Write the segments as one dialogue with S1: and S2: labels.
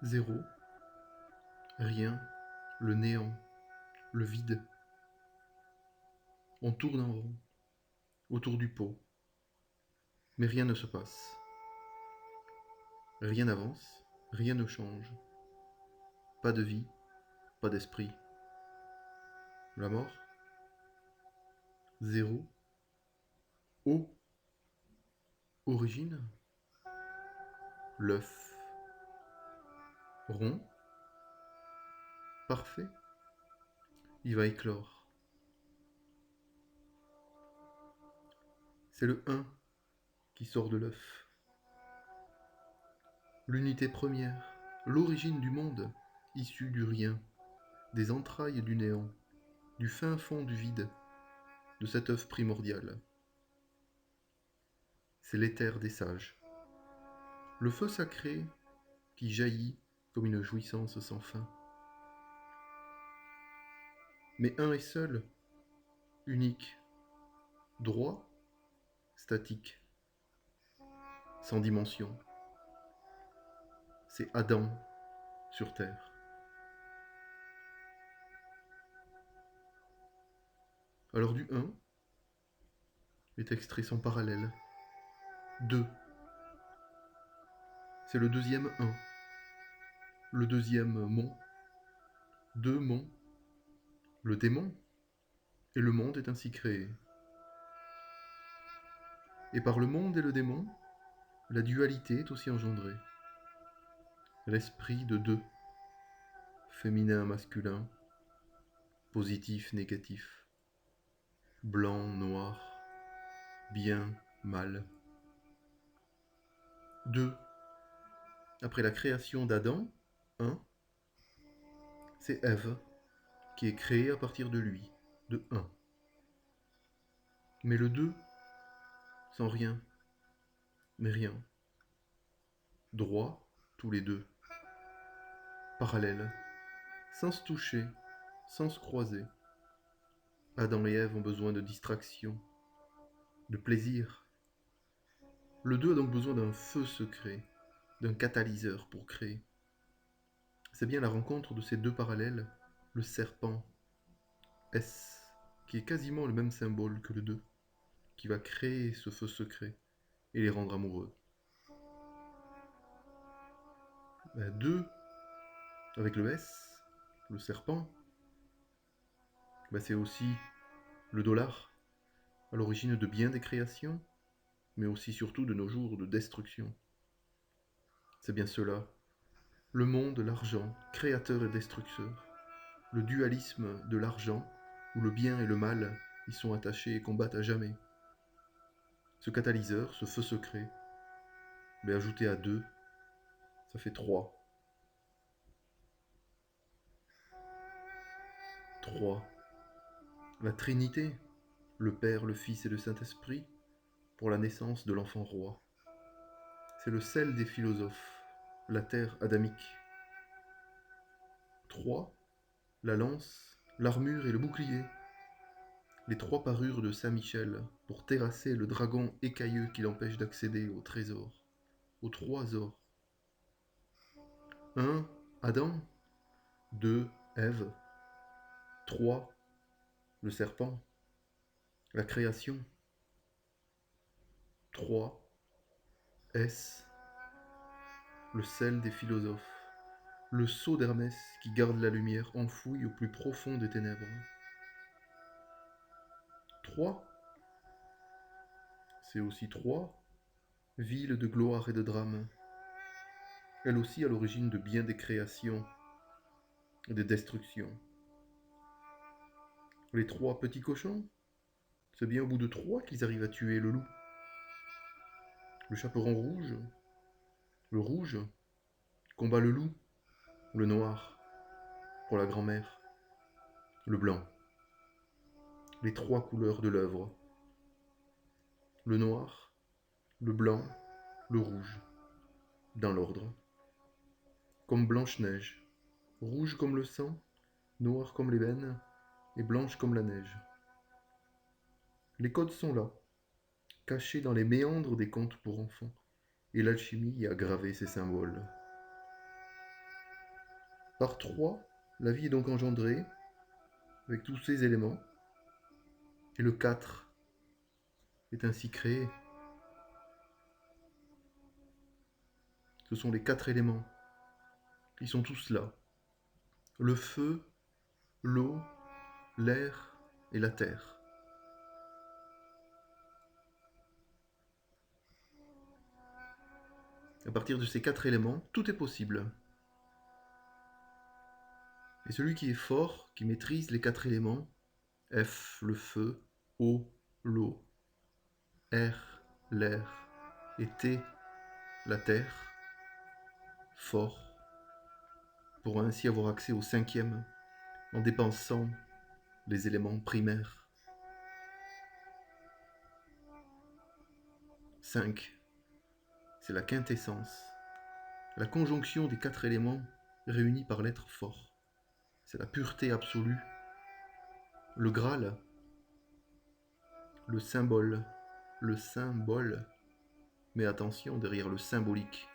S1: zéro, rien, le néant, le vide. On tourne en rond, autour du pot, mais rien ne se passe. Rien n'avance, rien ne change. Pas de vie, pas d'esprit. La mort, zéro, O, origine, l'œuf, rond, parfait, il va éclore. C'est le 1 qui sort de l'œuf. L'unité première, l'origine du monde, issue du rien, des entrailles du néant, du fin fond du vide, de cet œuf primordial. C'est l'éther des sages. Le feu sacré qui jaillit comme une jouissance sans fin. Mais un et seul, unique, droit, statique, sans dimension. C'est Adam sur terre. Alors du 1 est extrait son parallèle. 2. C'est le deuxième 1. Le deuxième mont. 2 monts. Le démon. Et le monde est ainsi créé. Et par le monde et le démon, la dualité est aussi engendrée. L'esprit de 2. Féminin, masculin. Positif, négatif. Blanc, noir. Bien, mal. 2. Après la création d'Adam, 1, c'est Ève qui est créée à partir de lui, de 1. Mais le 2, sans rien, mais rien. Droit, tous les deux. Parallèles, sans se toucher, sans se croiser. Adam et Ève ont besoin de distraction, de plaisir. Le 2 a donc besoin d'un feu secret, d'un catalyseur pour créer. C'est bien la rencontre de ces deux parallèles, le serpent, S, qui est quasiment le même symbole que le 2, qui va créer ce feu secret et les rendre amoureux. 2, avec le S, le serpent, c'est aussi le dollar, à l'origine de bien des créations, mais aussi surtout de nos jours de destruction. C'est bien cela, le monde, l'argent, créateur et destructeur, le dualisme de l'argent, où le bien et le mal y sont attachés et combattent à jamais. Ce catalyseur, ce feu secret, ajouté à 2, ça fait 3. 3. La Trinité, le Père, le Fils et le Saint-Esprit, pour la naissance de l'enfant roi. C'est le sel des philosophes, la terre adamique. 3. La lance, l'armure et le bouclier. Les 3 parures de Saint-Michel pour terrasser le dragon écailleux qui l'empêche d'accéder au trésor, aux 3 ors. 1. Adam. 2. Ève. 3. Le serpent. La création. 3. S. Le sel des philosophes. Le sceau d'Hermès qui garde la lumière enfouie au plus profond des ténèbres. 3. C'est aussi 3. Ville de gloire et de drame. Elle aussi à l'origine de bien des créations et des destructions. Les 3 petits cochons, c'est bien au bout de 3 qu'ils arrivent à tuer le loup. Le chaperon rouge, le rouge, combat le loup, le noir, pour la grand-mère, le blanc. Les 3 couleurs de l'œuvre. Le noir, le blanc, le rouge, dans l'ordre. Comme Blanche-Neige, rouge comme le sang, noir comme l'ébène, et blanche comme la neige. Les codes sont là, cachés dans les méandres des contes pour enfants, et l'alchimie y a gravé ces symboles. Par 3, la vie est donc engendrée avec tous ces éléments. Et le 4 est ainsi créé. Ce sont les 4 éléments. Ils sont tous là. Le feu, l'eau, l'air et la terre. À partir de ces 4 éléments, tout est possible. Et celui qui est fort, qui maîtrise les 4 éléments, F, le feu, O, l'eau, R, l'air, et T, la terre, fort, pourra ainsi avoir accès au 5e en dépensant les éléments primaires. 5, c'est la quintessence, la conjonction des 4 éléments réunis par l'être fort. C'est la pureté absolue, le Graal, le symbole, mais attention, derrière le symbolique,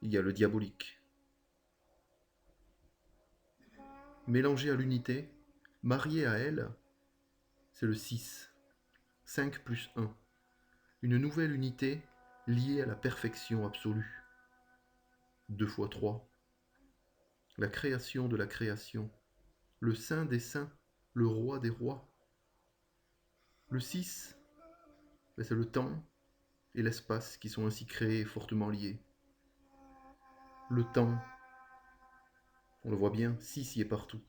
S1: il y a le diabolique. Mélangé à l'unité, marié à elle, c'est le 6. 5 plus 1. Une nouvelle unité liée à la perfection absolue. 2 fois 3. La création de la création. Le saint des saints, le roi des rois. Le 6, c'est le temps et l'espace qui sont ainsi créés et fortement liés. Le temps, on le voit bien, 6 y est partout.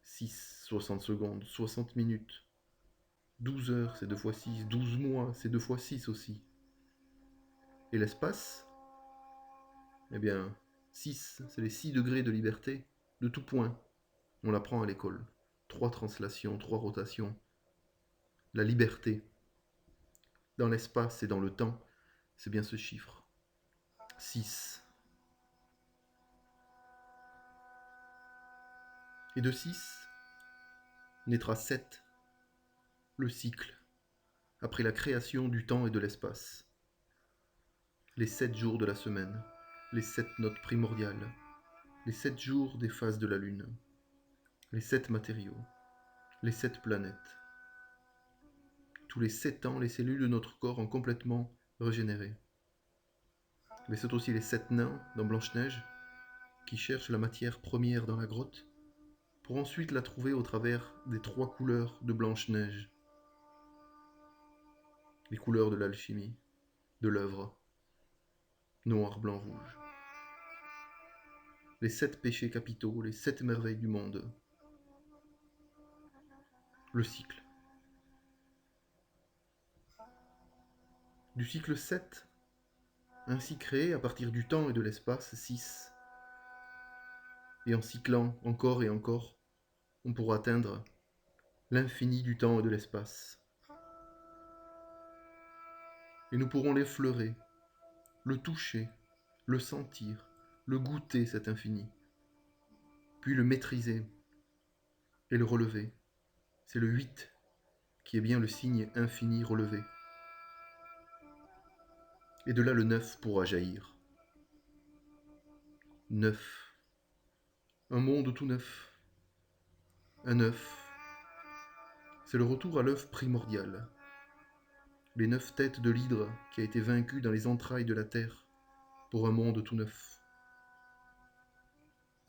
S1: 6, 60 secondes, 60 minutes. 12 heures, c'est 2 fois 6. 12 mois, c'est 2 fois 6 aussi. Et l'espace, eh bien, 6, c'est les 6 degrés de liberté de tout point. On l'apprend à l'école. 3 translations, 3 rotations. La liberté, dans l'espace et dans le temps, c'est bien ce chiffre. 6. Et de 6 naîtra 7, le cycle, après la création du temps et de l'espace. Les 7 jours de la semaine, les 7 notes primordiales, les 7 jours des phases de la Lune, les 7 matériaux, les 7 planètes. Tous les 7 ans, les cellules de notre corps ont complètement régénéré. Mais c'est aussi les 7 nains dans Blanche-Neige qui cherchent la matière première dans la grotte pour ensuite la trouver au travers des 3 couleurs de Blanche-Neige. Les couleurs de l'alchimie, de l'œuvre, noir, blanc, rouge. Les 7 péchés capitaux, les 7 merveilles du monde. Le cycle. Du cycle 7, ainsi créé à partir du temps et de l'espace, 6. Et en cyclant encore et encore, on pourra atteindre l'infini du temps et de l'espace. Et nous pourrons l'effleurer, le toucher, le sentir, le goûter, cet infini, puis le maîtriser et le relever. C'est le 8 qui est bien le signe infini relevé. Et de là le 9 pourra jaillir. 9. Un monde tout neuf. Un œuf. C'est le retour à l'œuf primordial. Les 9 têtes de l'hydre qui a été vaincu dans les entrailles de la terre pour un monde tout neuf.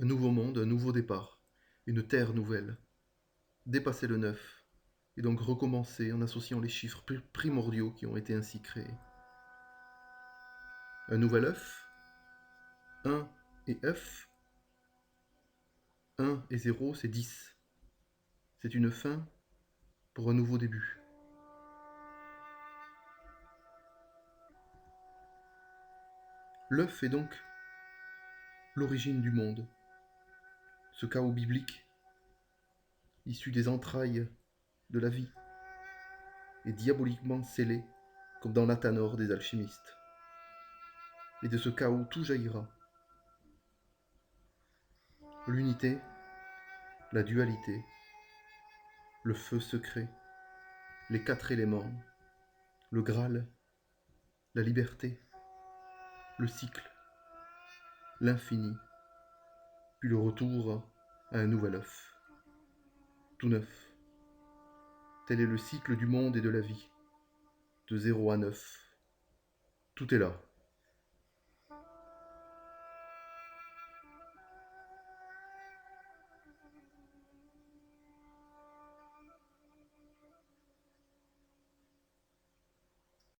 S1: Un nouveau monde, un nouveau départ, une terre nouvelle. Dépasser le 9 et donc recommencer en associant les chiffres primordiaux qui ont été ainsi créés. Un nouvel œuf, 1 et œuf, 1 et 0 c'est 10. C'est une fin pour un nouveau début. L'œuf est donc l'origine du monde. Ce chaos biblique, issu des entrailles de la vie, est diaboliquement scellé comme dans l'Athanor des alchimistes. Et de ce chaos tout jaillira. L'unité, la dualité, le feu secret, les 4 éléments, le Graal, la liberté, le cycle, l'infini, puis le retour à un nouvel œuf, tout neuf. Tel est le cycle du monde et de la vie, de 0 à 9. Tout est là,